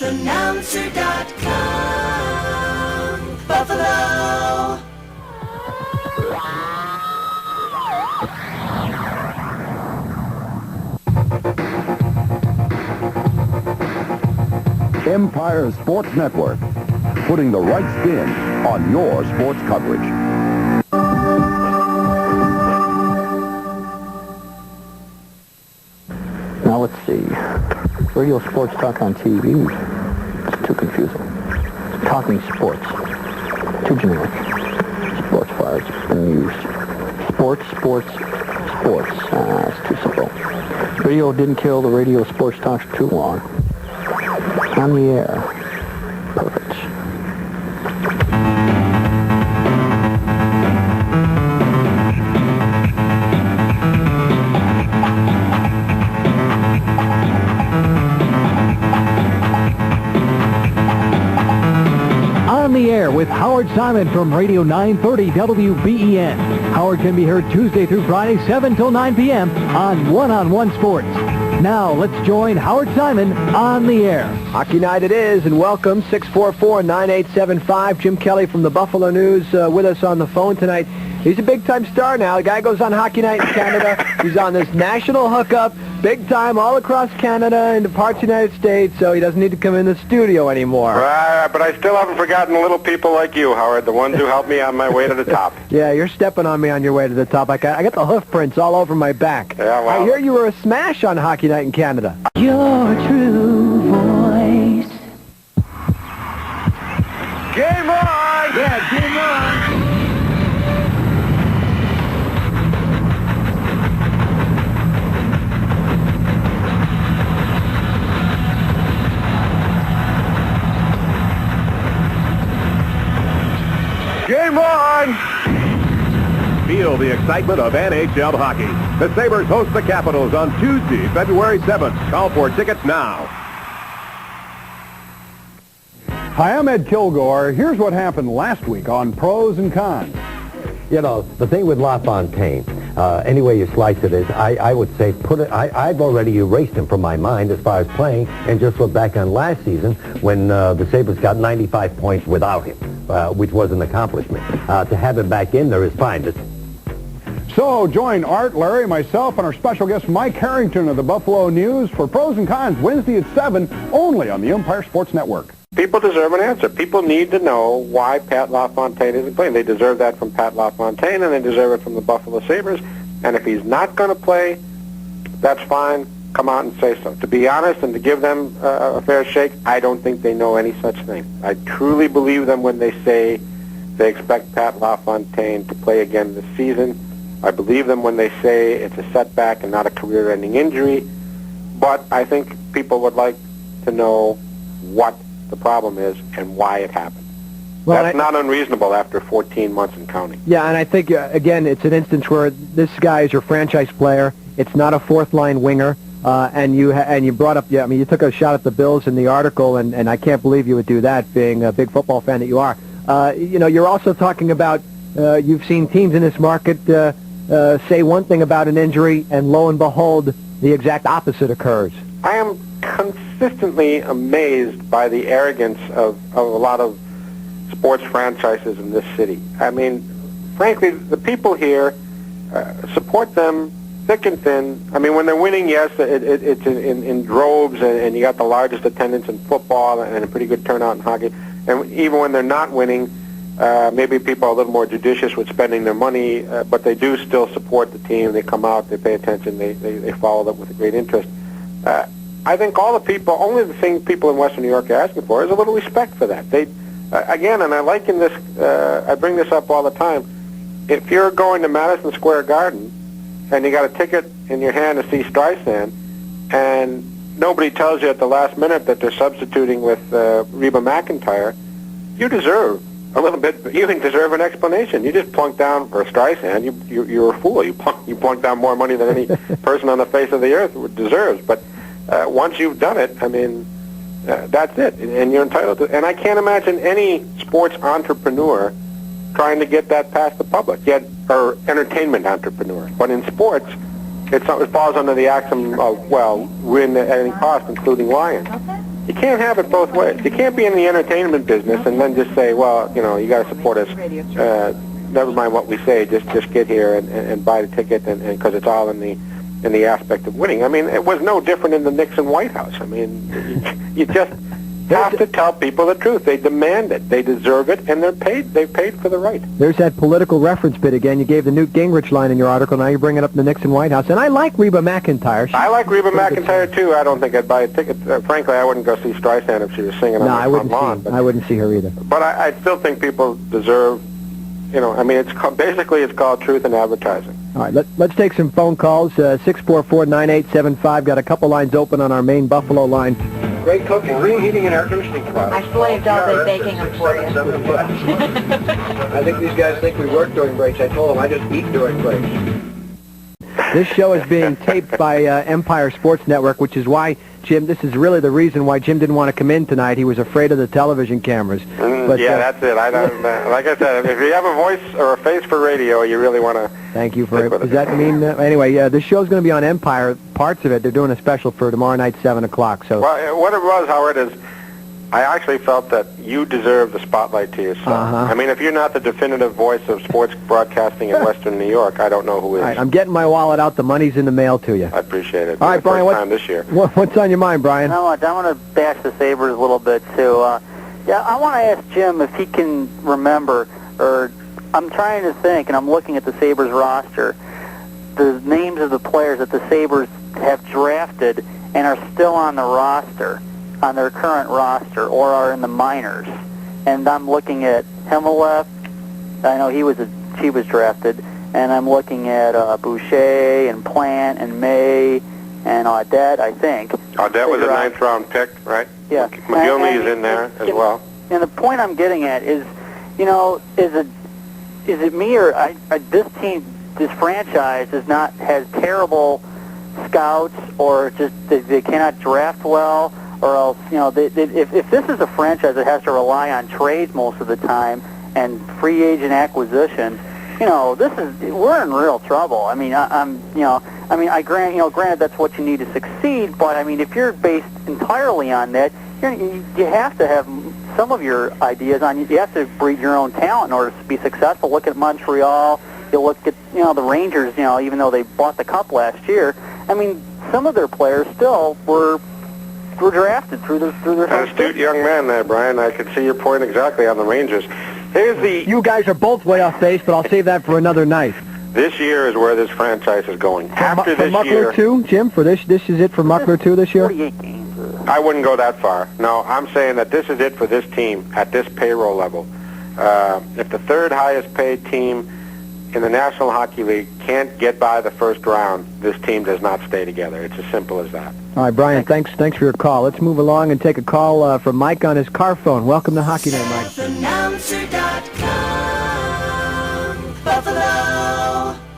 NorthAnnouncer.com, Buffalo. Empire Sports Network, putting the right spin on your sports coverage. Now let's see. Radio sports talk on TV. It's too confusing. Talking sports. Too generic. Sports fires and news. Sports. It's too simple. Radio didn't kill the radio sports talks too long. On the air. Perfect. On the air with Howard Simon from Radio 930 WBEN. Howard can be heard Tuesday through Friday, 7 till 9 p.m. on One-on-One Sports. Now, let's join Howard Simon on the air. Hockey night it is, and welcome, 644-9875. Jim Kelly from the Buffalo News with us on the phone tonight. He's a big-time star now. The guy goes on Hockey Night in Canada. He's on this national hookup, big time all across Canada and parts of the United States, so he doesn't need to come in the studio anymore. But I still haven't forgotten little people like you, Howard, the ones who helped me on my way to the top. Yeah, you're stepping on me on your way to the top. I got the hoof prints all over my back. Yeah, well. I hear you were a smash on Hockey Night in Canada. Your true voice. Game on! Yeah, game on. Game on! Feel the excitement of NHL hockey. The Sabres host the Capitals on Tuesday, February 7th. Call for tickets now. Hi, I'm Ed Kilgore. Here's what happened last week on Pros and Cons. You know, the thing with LaFontaine, any way you slice it is, I would say I've already erased him from my mind as far as playing and just look back on last season when the Sabres got 95 points without him, which was an accomplishment. To have him back in there is fine. So join Art, Larry, myself, and our special guest Mike Harrington of the Buffalo News for Pros and Cons Wednesday at 7, only on the Empire Sports Network. People deserve an answer. People need to know why Pat LaFontaine isn't playing. They deserve that from Pat LaFontaine, and they deserve it from the Buffalo Sabres. And if he's not going to play, that's fine. Come out and say so. To be honest and to give them a fair shake, I don't think they know any such thing. I truly believe them when they say they expect Pat LaFontaine to play again this season. I believe them when they say it's a setback and not a career-ending injury. But I think people would like to know what the problem is and why it happened. Well, that's not unreasonable after 14 months and counting. Yeah, and I think, again, it's an instance where this guy is your franchise player. It's not a fourth-line winger. And you brought up, I mean, you took a shot at the Bills in the article, and I can't believe you would do that, being a big football fan that you are. You know, you're also talking about, you've seen teams in this market say one thing about an injury, and lo and behold, the exact opposite occurs. I am consistently amazed by the arrogance of a lot of sports franchises in this city. I mean, frankly, the people here support them thick and thin. I mean, when they're winning, yes, it's in droves, and you got the largest attendance in football and a pretty good turnout in hockey. And even when they're not winning, maybe people are a little more judicious with spending their money, but they do still support the team. They come out, they pay attention, they follow them with a great interest. I think all the people, only the thing people in Western New York are asking for is a little respect for that. They, again, and I liken this, I bring this up all the time, if you're going to Madison Square Garden and you got a ticket in your hand to see Streisand, and nobody tells you at the last minute that they're substituting with Reba McEntire, you deserve a little bit. You deserve an explanation. You just plunked down for Streisand. You're a fool. You plunked down more money than any person on the face of the earth deserves. But once you've done it, I mean, that's it, and you're entitled to. And I can't imagine any sports entrepreneur trying to get that past the public, yet, or entertainment entrepreneur. But in sports, it falls under the axiom of, well, win at any cost, including Lions. You can't have it both ways. You can't be in the entertainment business and then just say, well, you know, you got to support us. Never mind what we say. Just get here and buy the ticket, and because it's all in the aspect of winning. I mean, it was no different in the Nixon White House. I mean, you just have to tell people the truth. They demand it. They deserve it, and they're paid. They've paid for the right. There's that political reference bit again. You gave the Newt Gingrich line in your article. Now you bring it up in the Nixon White House. And I like Reba McEntire. I like Reba McEntire, too. I don't think I'd buy a ticket. Frankly, I wouldn't go see Streisand if she was singing on the front lawn. I wouldn't see her either. But I still think people deserve, you know, I mean, basically it's called truth in advertising. All right, let's take some phone calls. 644-9875. Got a couple lines open on our main Buffalo line. Great cooking, green heating and air conditioning products. I slaved all day baking them for you. I think these guys think we work during breaks. I told them I just eat during breaks. This show is being taped by Empire Sports Network, which is why, Jim, this is really the reason why Jim didn't want to come in tonight. He was afraid of the television cameras. But, that's it. I don't, like I said, if you have a voice or a face for radio, you really want to... Thank you for it. Does that mean... anyway, this show's going to be on Empire. Parts of it, they're doing a special for tomorrow night, 7 o'clock. So. Well, what it was, Howard, is I actually felt that you deserve the spotlight to yourself. I mean, if you're not the definitive voice of sports broadcasting in Western New York, I don't know who is. All right, I'm getting my wallet out. The money's in the mail to you. I appreciate it. All right, Brian, what's on your mind, Brian? I want to bash the Sabres a little bit, too. I want to ask Jim if he can remember, or I'm trying to think, and I'm looking at the Sabres roster, the names of the players that the Sabres have drafted and are still on the roster, on their current roster, or are in the minors. And I'm looking at Himmeleff. I know he was drafted. And I'm looking at Boucher and Plant and May and Audette, I think. Audette was a ninth-round pick, right? Yeah. McGillney is in there as well. And the point I'm getting at is, you know, is it me or this team, this franchise has terrible scouts, or just they cannot draft well, or else, you know, if this is a franchise that has to rely on trades most of the time and free agent acquisition, you know, we're in real trouble. I mean, granted that's what you need to succeed, but I mean, if you're based entirely on that, you have to have some of your ideas on. You have to breed your own talent in order to be successful. Look at Montreal. You look at the Rangers. You know, even though they bought the cup last year, I mean, some of their players still were drafted through their. An astute young man there, Brian. I can see your point exactly on the Rangers. You guys are both way off base, but I'll save that for another night. This year is where this franchise is going. After this Muckler year, too, Jim. For this is it for Muckler too this year. 48 games. I wouldn't go that far. No, I'm saying that this is it for this team at this payroll level. If the third highest paid team in the National Hockey League can't get by the first round, this team does not stay together. It's as simple as that. All right, Brian, thanks for your call. Let's move along and take a call from Mike on his car phone. Welcome to Hockey Night, Mike. Announcer.com, Buffalo.